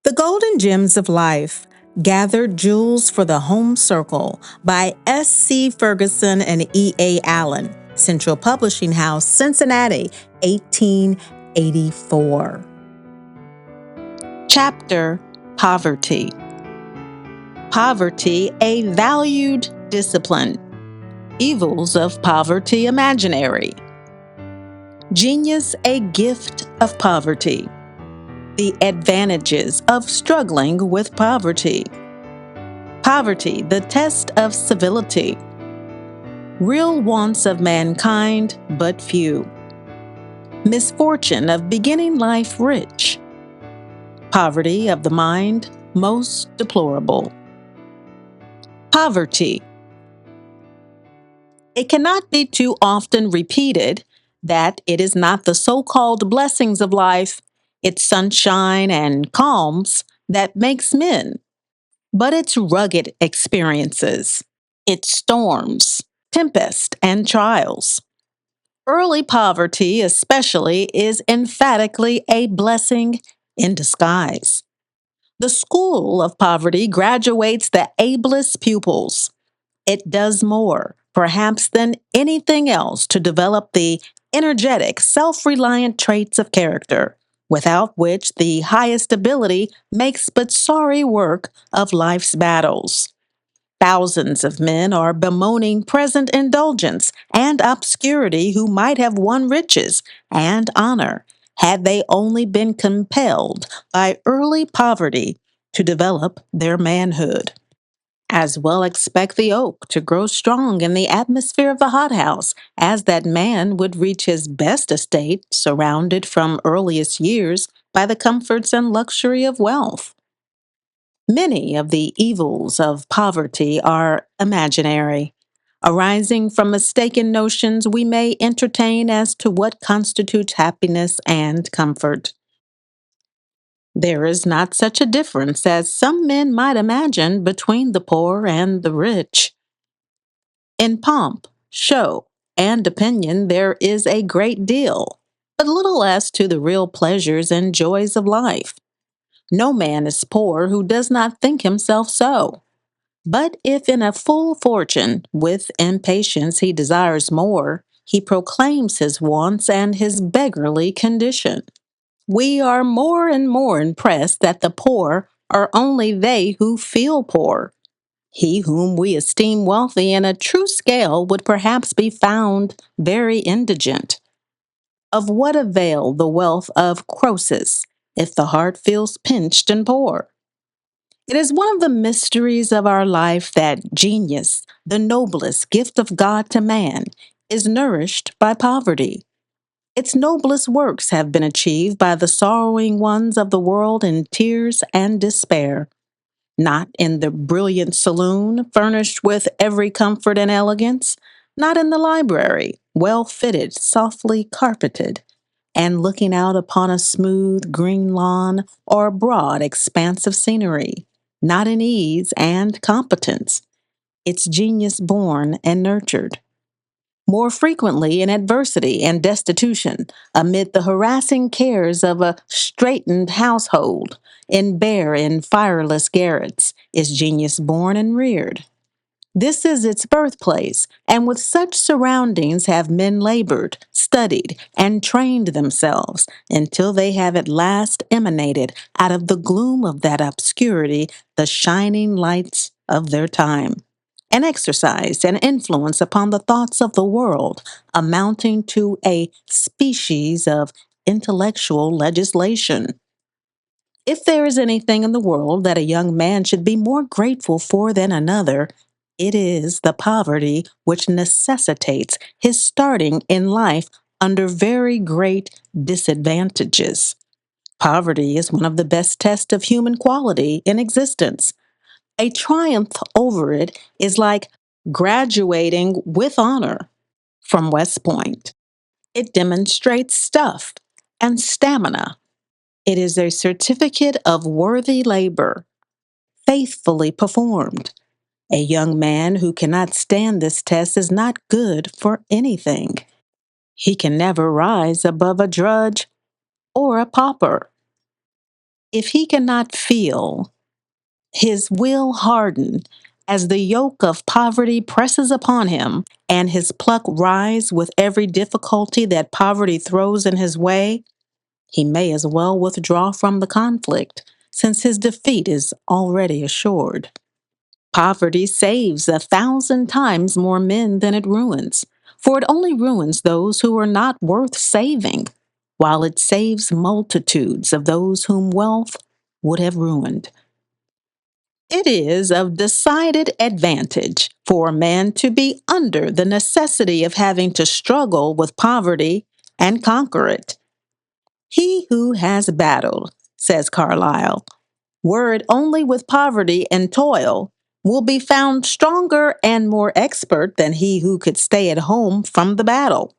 The Golden Gems of Life, Gathered Jewels for the Home Circle by S.C. Ferguson and E.A. Allen, Central Publishing House, Cincinnati, 1884. Chapter: Poverty. Poverty, a valued discipline. Evils of poverty imaginary. Genius, a gift of poverty. The advantages of struggling with poverty. Poverty, the test of civility. Real wants of mankind, but few. Misfortune of beginning life rich. Poverty of the mind, most deplorable. Poverty. It cannot be too often repeated that it is not the so-called blessings of life, its sunshine and calms, that makes men, but its rugged experiences, its storms, tempests, and trials. Early poverty, especially, is emphatically a blessing in disguise. The school of poverty graduates the ablest pupils. It does more, perhaps, than anything else to develop the energetic, self-reliant traits of character, without which the highest ability makes but sorry work of life's battles. Thousands of men are bemoaning present indulgence and obscurity who might have won riches and honor had they only been compelled by early poverty to develop their manhood. As well expect the oak to grow strong in the atmosphere of the hothouse as that man would reach his best estate surrounded from earliest years by the comforts and luxury of wealth. Many of the evils of poverty are imaginary, arising from mistaken notions we may entertain as to what constitutes happiness and comfort. There is not such a difference as some men might imagine between the poor and the rich. In pomp, show, and opinion there is a great deal, but little as to the real pleasures and joys of life. No man is poor who does not think himself so. But if in a full fortune, with impatience he desires more, he proclaims his wants and his beggarly condition. We are more and more impressed that the poor are only they who feel poor. He whom we esteem wealthy in a true scale would perhaps be found very indigent. Of what avail the wealth of Croesus if the heart feels pinched and poor? It is one of the mysteries of our life that genius, the noblest gift of God to man, is nourished by poverty. Its noblest works have been achieved by the sorrowing ones of the world in tears and despair, not in the brilliant saloon, furnished with every comfort and elegance, not in the library, well fitted, softly carpeted, and looking out upon a smooth green lawn or a broad expanse of scenery, not in ease and competence, its genius born and nurtured. More frequently in adversity and destitution, amid the harassing cares of a straitened household, in bare and fireless garrets, is genius born and reared. This is its birthplace, and with such surroundings have men labored, studied, and trained themselves until they have at last emanated out of the gloom of that obscurity the shining lights of their time, and exercised an influence upon the thoughts of the world amounting to a species of intellectual legislation. If there is anything in the world that a young man should be more grateful for than another, it is the poverty which necessitates his starting in life under very great disadvantages. Poverty is one of the best tests of human quality in existence. A triumph over it is like graduating with honor from West Point. It demonstrates stuff and stamina. It is a certificate of worthy labor, faithfully performed. A young man who cannot stand this test is not good for anything. He can never rise above a drudge or a pauper. If he cannot feel his will harden as the yoke of poverty presses upon him, and his pluck rise with every difficulty that poverty throws in his way, he may as well withdraw from the conflict, since his defeat is already assured. Poverty saves 1,000 times more men than it ruins, for it only ruins those who are not worth saving, while it saves multitudes of those whom wealth would have ruined. It is of decided advantage for a man to be under the necessity of having to struggle with poverty and conquer it. He who has battled, says Carlyle, were it only with poverty and toil, will be found stronger and more expert than he who could stay at home from the battle.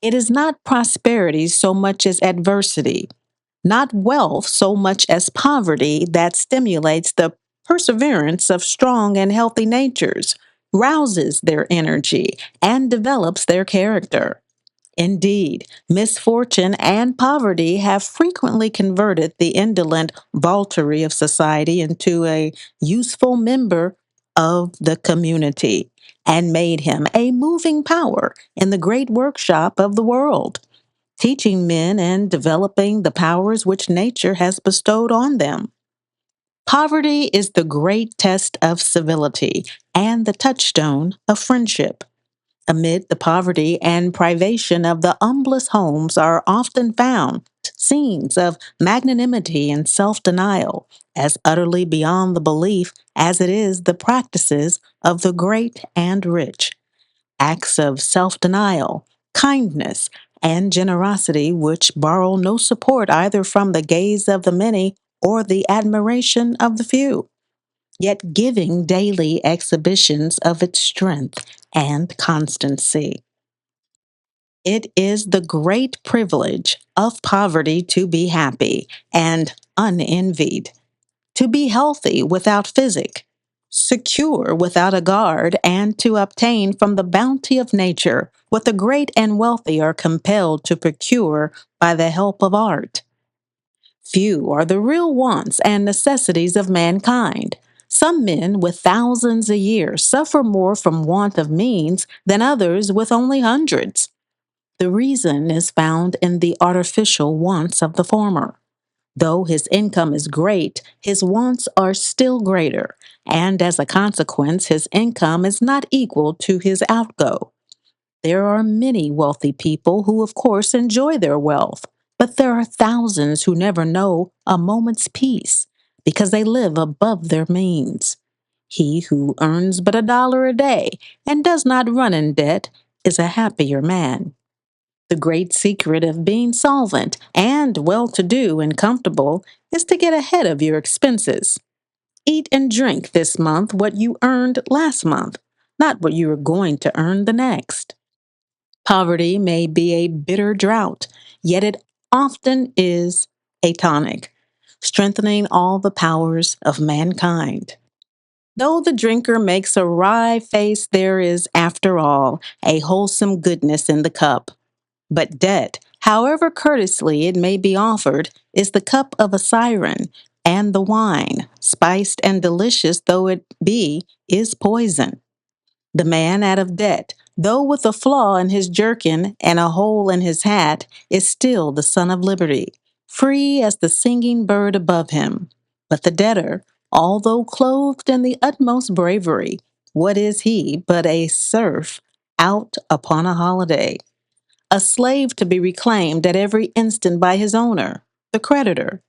It is not prosperity so much as adversity, not wealth so much as poverty, that stimulates the perseverance of strong and healthy natures, rouses their energy, and develops their character. Indeed, misfortune and poverty have frequently converted the indolent votary of society into a useful member of the community and made him a moving power in the great workshop of the world, teaching men and developing the powers which nature has bestowed on them. Poverty is the great test of civility and the touchstone of friendship. Amid the poverty and privation of the humblest homes are often found scenes of magnanimity and self denial, as utterly beyond the belief as it is the practices of the great and rich. Acts of self denial, kindness, and generosity which borrow no support either from the gaze of the many or the admiration of the few, yet giving daily exhibitions of its strength and constancy. It is the great privilege of poverty to be happy and unenvied, to be healthy without physic, secure without a guard, and to obtain from the bounty of nature what the great and wealthy are compelled to procure by the help of art. Few are the real wants and necessities of mankind. Some men with thousands a year suffer more from want of means than others with only hundreds. The reason is found in the artificial wants of the former. Though his income is great, his wants are still greater, and as a consequence, his income is not equal to his outgo. There are many wealthy people who, of course, enjoy their wealth, but there are thousands who never know a moment's peace because they live above their means. He who earns but $1 a day and does not run in debt is a happier man. The great secret of being solvent and well to do and comfortable is to get ahead of your expenses. Eat and drink this month what you earned last month, not what you are going to earn the next. Poverty may be a bitter drought, yet it often is a tonic, strengthening all the powers of mankind. Though the drinker makes a wry face, there is, after all, a wholesome goodness in the cup. But debt, however courteously it may be offered, is the cup of a siren, and the wine, spiced and delicious though it be, is poison. The man out of debt, though with a flaw in his jerkin and a hole in his hat, is still the son of liberty, free as the singing bird above him. But the debtor, although clothed in the utmost bravery, what is he but a serf out upon a holiday? A slave to be reclaimed at every instant by his owner, the creditor.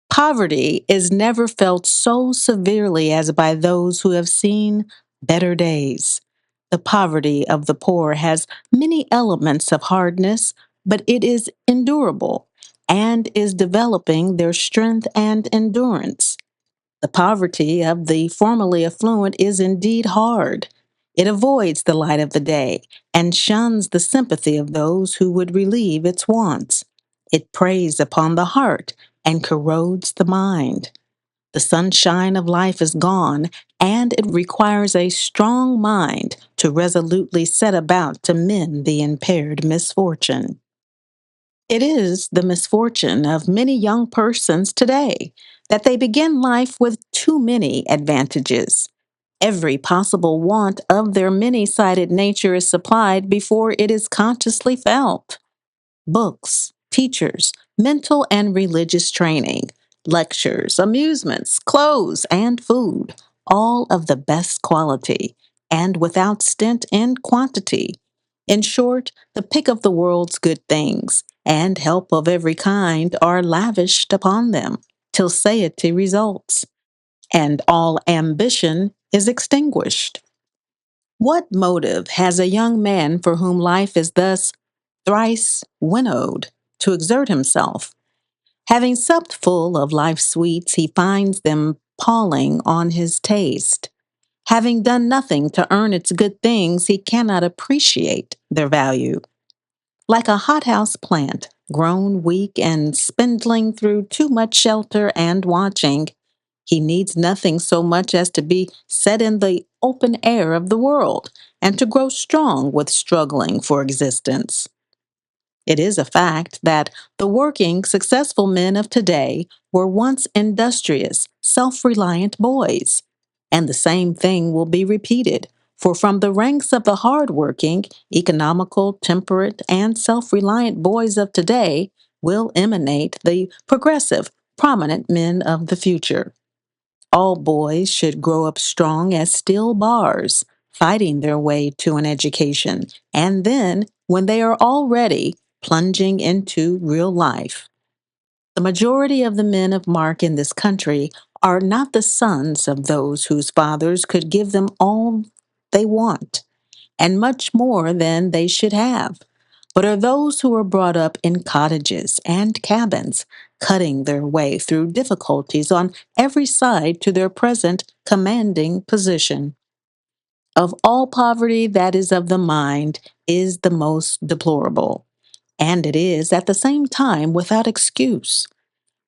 Poverty is never felt so severely as by those who have seen better days. The poverty of the poor has many elements of hardness, but it is endurable and is developing their strength and endurance. The poverty of the formerly affluent is indeed hard. It avoids the light of the day and shuns the sympathy of those who would relieve its wants. It preys upon the heart and corrodes the mind. The sunshine of life is gone, and it requires a strong mind to resolutely set about to mend the impaired misfortune. It is the misfortune of many young persons today that they begin life with too many advantages. Every possible want of their many sided nature is supplied before it is consciously felt. Books, teachers, mental and religious training, lectures, amusements, clothes, and food, all of the best quality and without stint in quantity. In short, the pick of the world's good things and help of every kind are lavished upon them till satiety results, and all ambition is extinguished. What motive has a young man for whom life is thus thrice winnowed to exert himself? Having supped full of life's sweets, he finds them palling on his taste. Having done nothing to earn its good things, he cannot appreciate their value. Like a hothouse plant, grown weak and spindling through too much shelter and watching, he needs nothing so much as to be set in the open air of the world and to grow strong with struggling for existence. It is a fact that the working, successful men of today were once industrious, self reliant boys. And the same thing will be repeated, for from the ranks of the hard working, economical, temperate, and self reliant boys of today will emanate the progressive, prominent men of the future. All boys should grow up strong as steel bars, fighting their way to an education, and then, when they are all ready, plunging into real life. The majority of the men of mark in this country are not the sons of those whose fathers could give them all they want and much more than they should have, but are those who were brought up in cottages and cabins, cutting their way through difficulties on every side to their present commanding position. Of all poverty that is of the mind is the most deplorable, and it is at the same time without excuse.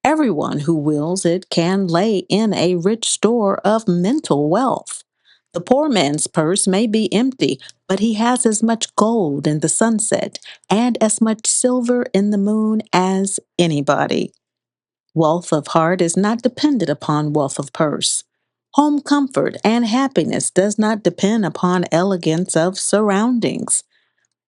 Everyone who wills it can lay in a rich store of mental wealth. The poor man's purse may be empty, but he has as much gold in the sunset and as much silver in the moon as anybody. Wealth of heart is not dependent upon wealth of purse. Home comfort and happiness does not depend upon elegance of surroundings,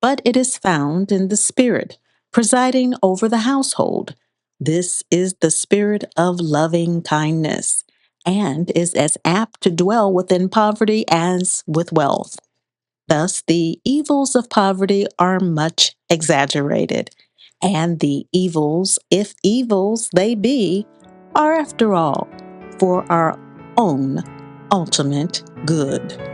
but it is found in the Spirit presiding over the household. This is the spirit of loving kindness and is as apt to dwell within poverty as with wealth. Thus, the evils of poverty are much exaggerated, and the evils, if evils they be, are after all for our own ultimate good.